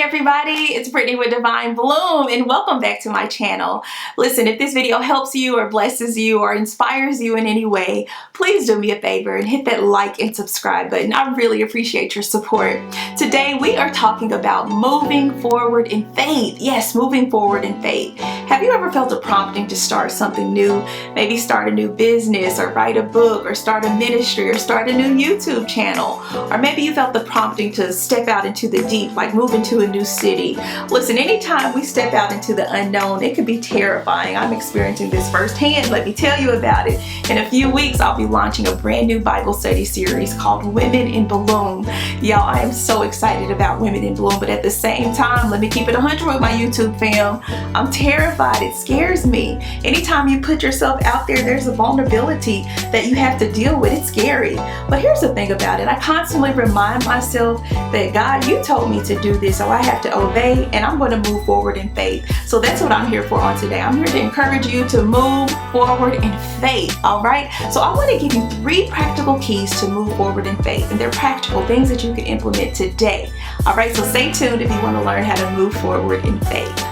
Hey everybody, it's Brittany with Divine Bloom and welcome back to my channel. Listen, if this video helps you or blesses you or inspires you in any way, please do me a favor and hit that like and subscribe button. I really appreciate your support. Today we are talking about moving forward in faith. Yes, moving forward in faith. Have you ever felt a prompting to start something new? Maybe start a new business or write a book or start a ministry or start a new YouTube channel. Or maybe you felt the prompting to step out into the deep, like move into a new city. Listen, anytime we step out into the unknown, it can be terrifying. I'm experiencing this firsthand. Let me tell you about it. In a few weeks, I'll be launching a brand new Bible study series called Women in Bloom. Y'all, I am so excited about Women in Bloom, but at the same time, let me keep it 100 with my YouTube fam. I'm terrified. It scares me. Anytime you put yourself out there, there's a vulnerability that you have to deal with. It's scary. But here's the thing about it. I constantly remind myself that God, you told me to do this, so I have to obey, and I'm going to move forward in faith. So that's what I'm here for on today. I'm here to encourage you to move forward in faith, all right? So I want to give you 3 practical keys to move forward in faith, and they're practical things that you can implement today, all right? So stay tuned if you want to learn how to move forward in faith.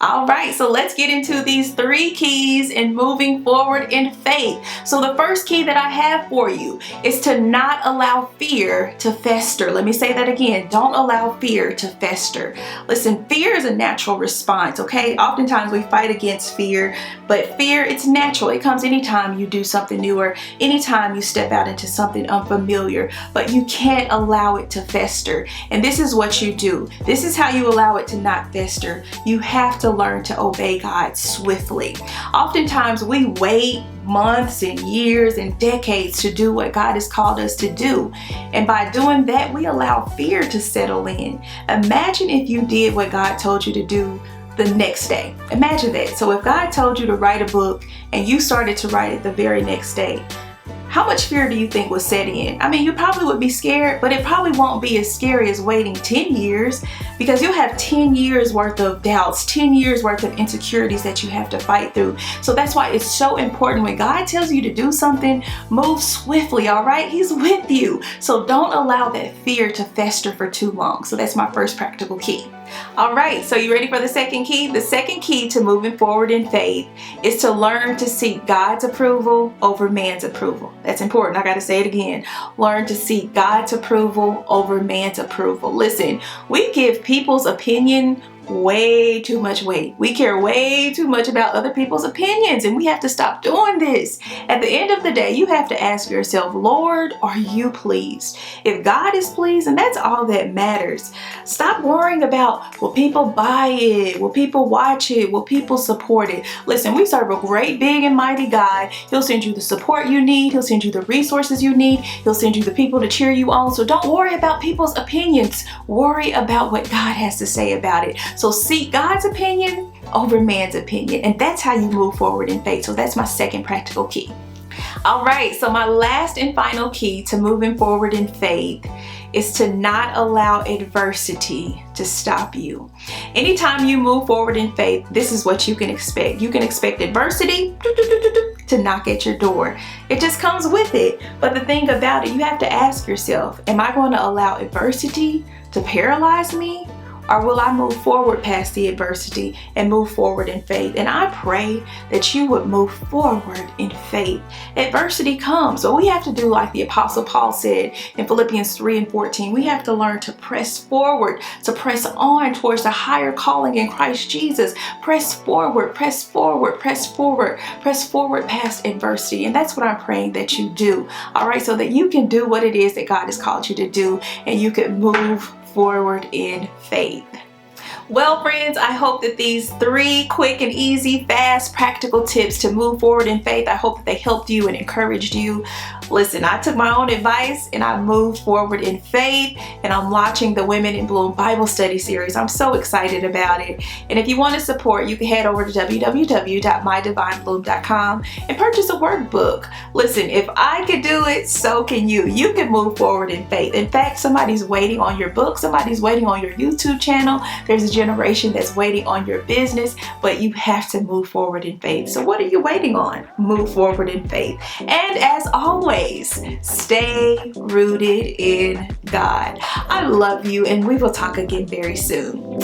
All right, so let's get into these 3 keys in moving forward in faith. So the first key that I have for you is to not allow fear to fester. Let me say that again. Don't allow fear to fester. Listen, fear is a natural response, okay? Oftentimes we fight against fear, but fear, it's natural. It comes anytime you do something new or anytime you step out into something unfamiliar, but you can't allow it to fester. And this is what you do. This is how you allow it to not fester. You have to learn to obey God swiftly. Oftentimes we wait months and years and decades to do what God has called us to do. And by doing that, we allow fear to settle in. Imagine if you did what God told you to do the next day. Imagine that. So if God told you to write a book and you started to write it the very next day, how much fear do you think would set in? I mean, you probably would be scared, but it probably won't be as scary as waiting 10 years because you'll have 10 years worth of doubts, 10 years worth of insecurities that you have to fight through. So that's why it's so important when God tells you to do something, move swiftly, all right? He's with you. So don't allow that fear to fester for too long. So that's my first practical key. All right, so you ready for the second key? The second key to moving forward in faith is to learn to seek God's approval over man's approval. That's important. I got to say it again. Learn to seek God's approval over man's approval. Listen, we give people's opinion way too much weight. We care way too much about other people's opinions, and we have to stop doing this. At the end of the day, you have to ask yourself, Lord, are you pleased? If God is pleased, and that's all that matters. Stop worrying about, will people buy it? Will people watch it? Will people support it? Listen, we serve a great, big, and mighty God. He'll send you the support you need. He'll send you the resources you need. He'll send you the people to cheer you on. So don't worry about people's opinions. Worry about what God has to say about it. So seek God's opinion over man's opinion, and that's how you move forward in faith. So that's my second practical key. All right, so my last and final key to moving forward in faith is to not allow adversity to stop you. Anytime you move forward in faith, this is what you can expect. You can expect adversity to knock at your door. It just comes with it. But the thing about it, you have to ask yourself, am I going to allow adversity to paralyze me? Or will I move forward past the adversity and move forward in faith? And I pray that you would move forward in faith. Adversity comes, but we have to do like the Apostle Paul said in Philippians 3:14. We have to learn to press forward, to press on towards the higher calling in Christ Jesus. Press forward, press forward, press forward, press forward past adversity. And that's what I'm praying that you do. All right, so that you can do what it is that God has called you to do, and you can move forward in faith. Well, friends, I hope that these 3 quick and easy, fast, practical tips to move forward in faith, I hope that they helped you and encouraged you. Listen, I took my own advice and I moved forward in faith, and I'm launching the Women in Bloom Bible Study Series. I'm so excited about it. And if you want to support, you can head over to www.mydivinebloom.com and purchase a workbook. Listen, if I could do it, so can you. You can move forward in faith. In fact, somebody's waiting on your book. Somebody's waiting on your YouTube channel. There's a generation that's waiting on your business, but you have to move forward in faith. So what are you waiting on? Move forward in faith. And as always, always stay rooted in God. I love you, and we will talk again very soon.